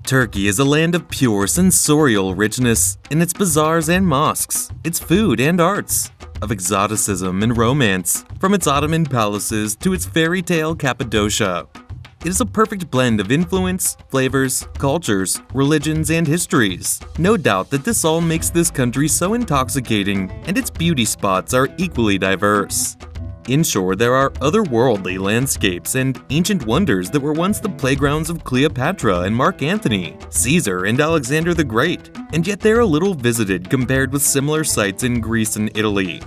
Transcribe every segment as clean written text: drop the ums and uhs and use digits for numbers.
Turkey is a land of pure sensorial richness in its bazaars and mosques, its food and arts, of exoticism and romance, from its Ottoman palaces to its fairy tale Cappadocia. It is a perfect blend of influence, flavors, cultures, religions, and histories. No doubt that this all makes this country so intoxicating, and its beauty spots are equally diverse. Inshore, there are otherworldly landscapes and ancient wonders that were once the playgrounds of Cleopatra and Mark Antony, Caesar and Alexander the Great, and yet they are little visited compared with similar sites in Greece and Italy.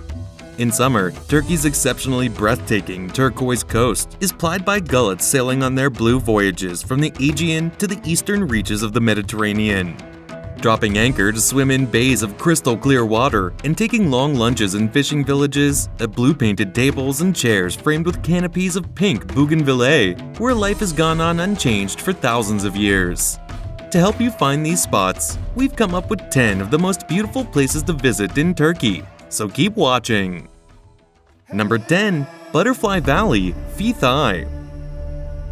In summer, Turkey's exceptionally breathtaking turquoise coast is plied by gullets sailing on their blue voyages from the Aegean to the eastern reaches of the Mediterranean. Dropping anchor to swim in bays of crystal clear water and taking long lunches in fishing villages at blue-painted tables and chairs framed with canopies of pink bougainvillea, where life has gone on unchanged for thousands of years. To help you find these spots, we've come up with 10 of the most beautiful places to visit in Turkey, so keep watching. Number 10. Butterfly Valley, Fethiye.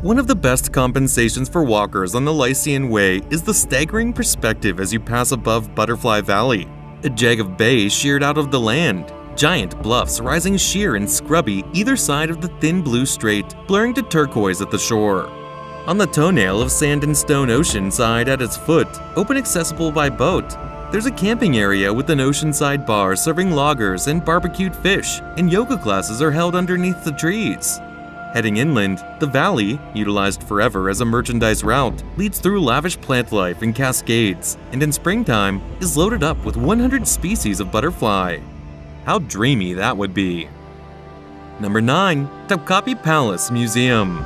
One of the best compensations for walkers on the Lycian Way is the staggering perspective as you pass above Butterfly Valley, a jag of bays sheared out of the land, giant bluffs rising sheer and scrubby either side of the thin blue strait, blurring to turquoise at the shore. On the toenail of sand and stone ocean side at its foot, open accessible by boat, there's a camping area with an oceanside bar serving lagers and barbecued fish, and yoga classes are held underneath the trees. Heading inland, the valley, utilized forever as a merchandise route, leads through lavish plant life and cascades, and in springtime is loaded up with 100 species of butterfly. How dreamy that would be. Number 9. Topkapi Palace Museum.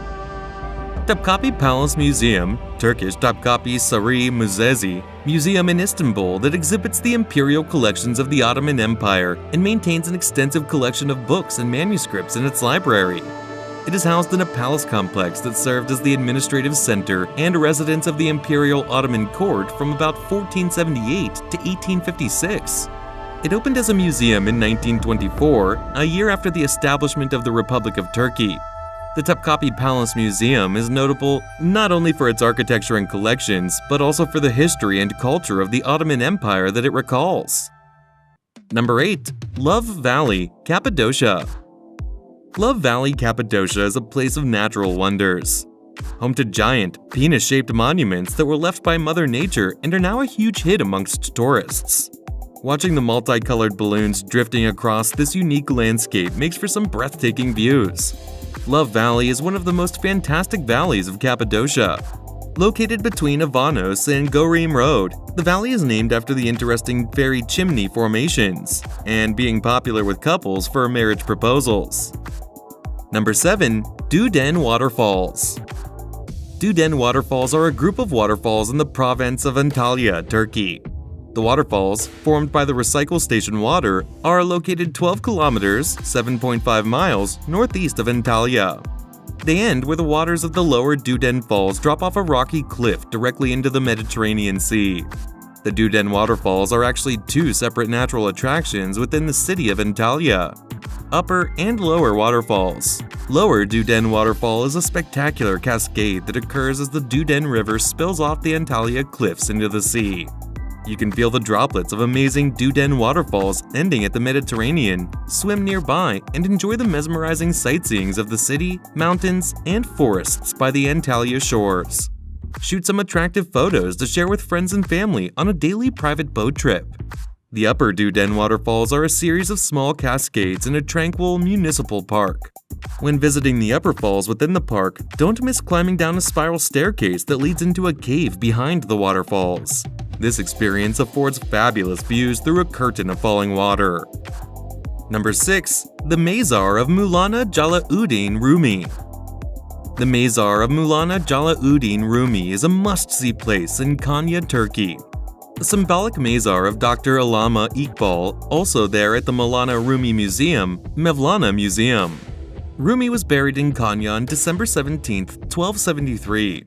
Topkapi Palace Museum, Turkish Topkapi Sarayı Müzesi, museum in Istanbul that exhibits the imperial collections of the Ottoman Empire and maintains an extensive collection of books and manuscripts in its library. It is housed in a palace complex that served as the administrative center and residence of the Imperial Ottoman Court from about 1478 to 1856. It opened as a museum in 1924, a year after the establishment of the Republic of Turkey. The Topkapi Palace Museum is notable not only for its architecture and collections, but also for the history and culture of the Ottoman Empire that it recalls. Number 8. Love Valley, Cappadocia. Love Valley, Cappadocia is a place of natural wonders. Home to giant, penis-shaped monuments that were left by Mother Nature and are now a huge hit amongst tourists. Watching the multicolored balloons drifting across this unique landscape makes for some breathtaking views. Love Valley is one of the most fantastic valleys of Cappadocia. Located between Avanos and Gorim Road, the valley is named after the interesting fairy chimney formations, and being popular with couples for marriage proposals. Number 7. Duden Waterfalls. Duden Waterfalls are a group of waterfalls in the province of Antalya, Turkey. The waterfalls, formed by the recycle station water, are located 12 kilometers (7.5 miles) northeast of Antalya. They end where the waters of the lower Duden Falls drop off a rocky cliff directly into the Mediterranean Sea. The Duden Waterfalls are actually two separate natural attractions within the city of Antalya. Upper and Lower Waterfalls. Lower Duden Waterfall is a spectacular cascade that occurs as the Duden River spills off the Antalya cliffs into the sea. You can feel the droplets of amazing Duden waterfalls ending at the Mediterranean, swim nearby, and enjoy the mesmerizing sightseeings of the city, mountains, and forests by the Antalya shores. Shoot some attractive photos to share with friends and family on a daily private boat trip. The Upper Duden waterfalls are a series of small cascades in a tranquil municipal park. When visiting the upper falls within the park, don't miss climbing down a spiral staircase that leads into a cave behind the waterfalls. This experience affords fabulous views through a curtain of falling water. Number 6. The Mezar of Maulana Jalauddin Rumi. The Mezar of Maulana Jalauddin Rumi is a must-see place in Konya, Turkey. The symbolic Mezar of Dr. Allama Iqbal, also there at the Maulana Rumi Museum, Mevlana Museum. Rumi was buried in Konya on December 17, 1273.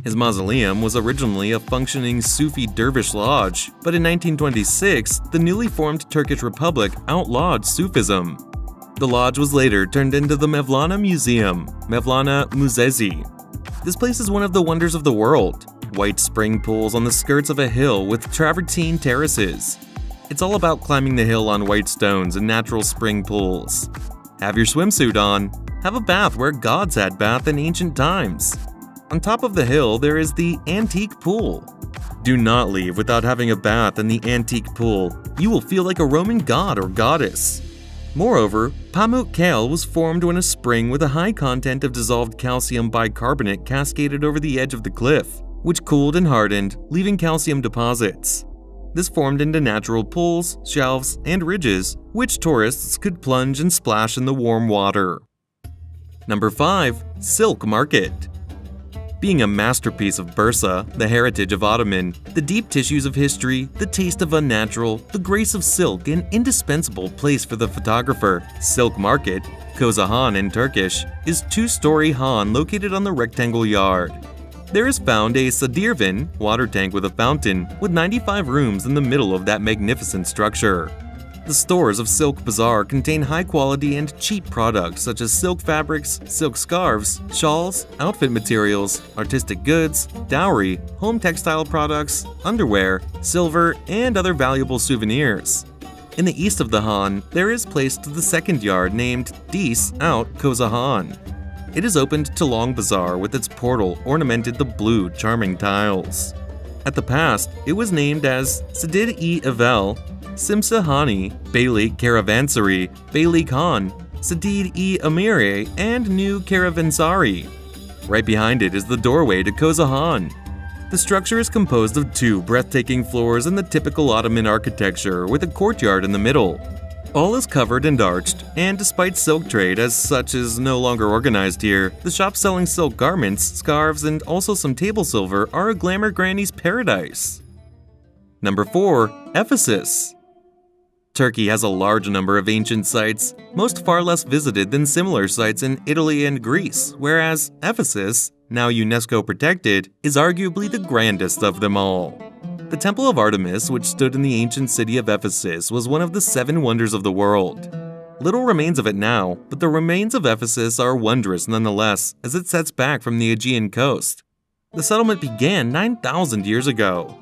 His mausoleum was originally a functioning Sufi dervish lodge, but in 1926, the newly formed Turkish Republic outlawed Sufism. The lodge was later turned into the Mevlana Museum, Mevlana Müzesi. This place is one of the wonders of the world. white spring pools on the skirts of a hill with travertine terraces. It's all about climbing the hill on white stones and natural spring pools. Have your swimsuit on. Have a bath where gods had bath in ancient times. On top of the hill, there is the antique pool. Do not leave without having a bath in the antique pool. You will feel like a Roman god or goddess. Moreover, Pamuk Kale was formed when a spring with a high content of dissolved calcium bicarbonate cascaded over the edge of the cliff, which cooled and hardened, leaving calcium deposits. This formed into natural pools, shelves, and ridges, which tourists could plunge and splash in the warm water. Number 5. Silk Market. Being a masterpiece of Bursa, the heritage of Ottoman, the deep tissues of history, the taste of unnatural, the grace of silk, an indispensable place for the photographer, Silk Market, Koza Han in Turkish, is two-story han located on the rectangle yard. There is found a sadirvan, water tank with a fountain, with 95 rooms in the middle of that magnificent structure. The stores of Silk Bazaar contain high-quality and cheap products such as silk fabrics, silk scarves, shawls, outfit materials, artistic goods, dowry, home textile products, underwear, silver, and other valuable souvenirs. In the east of the Han, there is placed the second yard named Dis Out Koza Han. It is opened to Long Bazaar with its portal ornamented the blue, charming tiles. At the past, it was named as Sadid-e-Avel, Simsahani, Beylik Caravansary, Beylik Han, Sadid-e-Amire, and New Caravansary. Right behind it is the doorway to Koza Han. The structure is composed of two breathtaking floors in the typical Ottoman architecture with a courtyard in the middle. All is covered and arched, and despite silk trade as such is no longer organized here, the shops selling silk garments, scarves, and also some table silver are a glamour granny's paradise. Number 4. Ephesus. Turkey has a large number of ancient sites, most far less visited than similar sites in Italy and Greece, whereas Ephesus, now UNESCO protected, is arguably the grandest of them all. The Temple of Artemis, which stood in the ancient city of Ephesus, was one of the 7 wonders of the world. Little remains of it now, but the remains of Ephesus are wondrous nonetheless, as it sets back from the Aegean coast. The settlement began 9,000 years ago.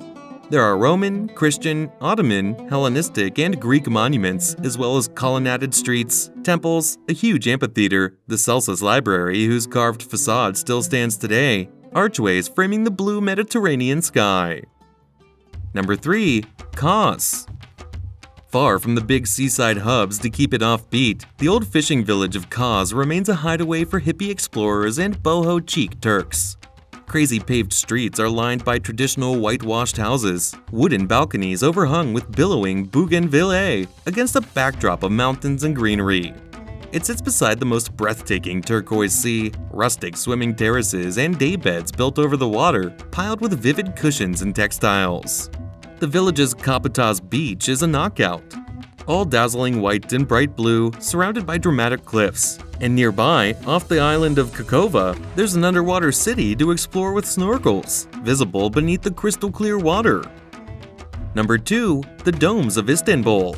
There are Roman, Christian, Ottoman, Hellenistic, and Greek monuments, as well as colonnaded streets, temples, a huge amphitheater, the Celsus Library, whose carved facade still stands today, archways framing the blue Mediterranean sky. Number 3. Kos. Far from the big seaside hubs to keep it offbeat, the old fishing village of Kos remains a hideaway for hippie explorers and boho chic Turks. Crazy paved streets are lined by traditional whitewashed houses, wooden balconies overhung with billowing bougainvillea against a backdrop of mountains and greenery. It sits beside the most breathtaking turquoise sea, rustic swimming terraces, and daybeds built over the water, piled with vivid cushions and textiles. The village's Kapataz beach is a knockout, all dazzling white and bright blue, surrounded by dramatic cliffs. And nearby, off the island of Kakova, there's an underwater city to explore with snorkels, visible beneath the crystal clear water. Number 2. The Domes of Istanbul.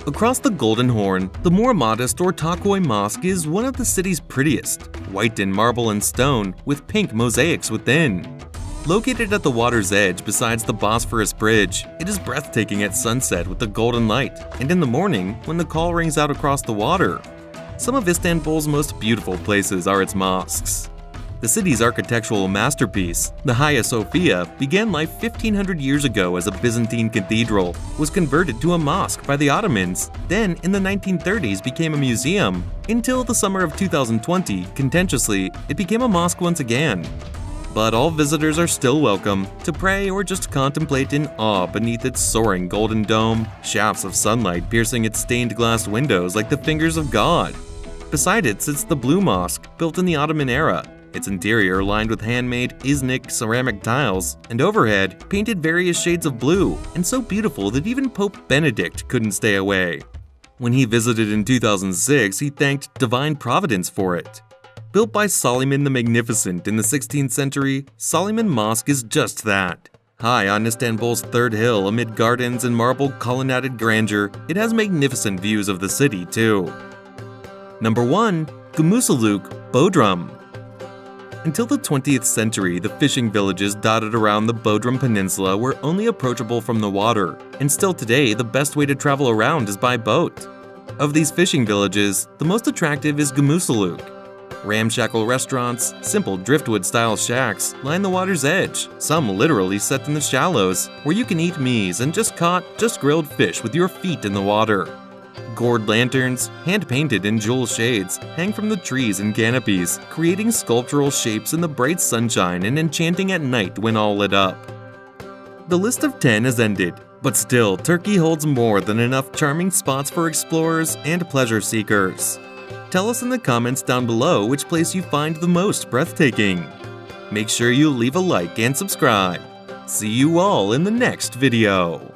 Across the Golden Horn, the more modest Ortaköy Mosque is one of the city's prettiest, white in marble and stone, with pink mosaics within. Located at the water's edge besides the Bosphorus Bridge, it is breathtaking at sunset with the golden light, and in the morning when the call rings out across the water. Some of Istanbul's most beautiful places are its mosques. The city's architectural masterpiece, the Hagia Sophia, began life 1500 years ago as a Byzantine cathedral, was converted to a mosque by the Ottomans, then in the 1930s became a museum, until the summer of 2020, contentiously, it became a mosque once again. But all visitors are still welcome to pray or just contemplate in awe beneath its soaring golden dome, shafts of sunlight piercing its stained glass windows like the fingers of God. Beside it sits the Blue Mosque, built in the Ottoman era, its interior lined with handmade Iznik ceramic tiles, and overhead painted various shades of blue, and so beautiful that even Pope Benedict couldn't stay away. When he visited in 2006, he thanked Divine Providence for it. Built by Suleiman the Magnificent in the 16th century, Suleiman Mosque is just that. High on Istanbul's third hill amid gardens and marble colonnaded grandeur, it has magnificent views of the city too. Number 1. Gumusuluk, Bodrum. Until the 20th century, the fishing villages dotted around the Bodrum Peninsula were only approachable from the water, and still today, the best way to travel around is by boat. Of these fishing villages, the most attractive is Gamusaluk. Ramshackle restaurants, simple driftwood-style shacks line the water's edge, some literally set in the shallows, where you can eat mies and just grilled fish with your feet in the water. Gourd lanterns, hand-painted in jewel shades, hang from the trees and canopies, creating sculptural shapes in the bright sunshine and enchanting at night when all lit up. The list of 10 has ended, but still, Turkey holds more than enough charming spots for explorers and pleasure seekers. Tell us in the comments down below which place you find the most breathtaking. Make sure you leave a like and subscribe. See you all in the next video.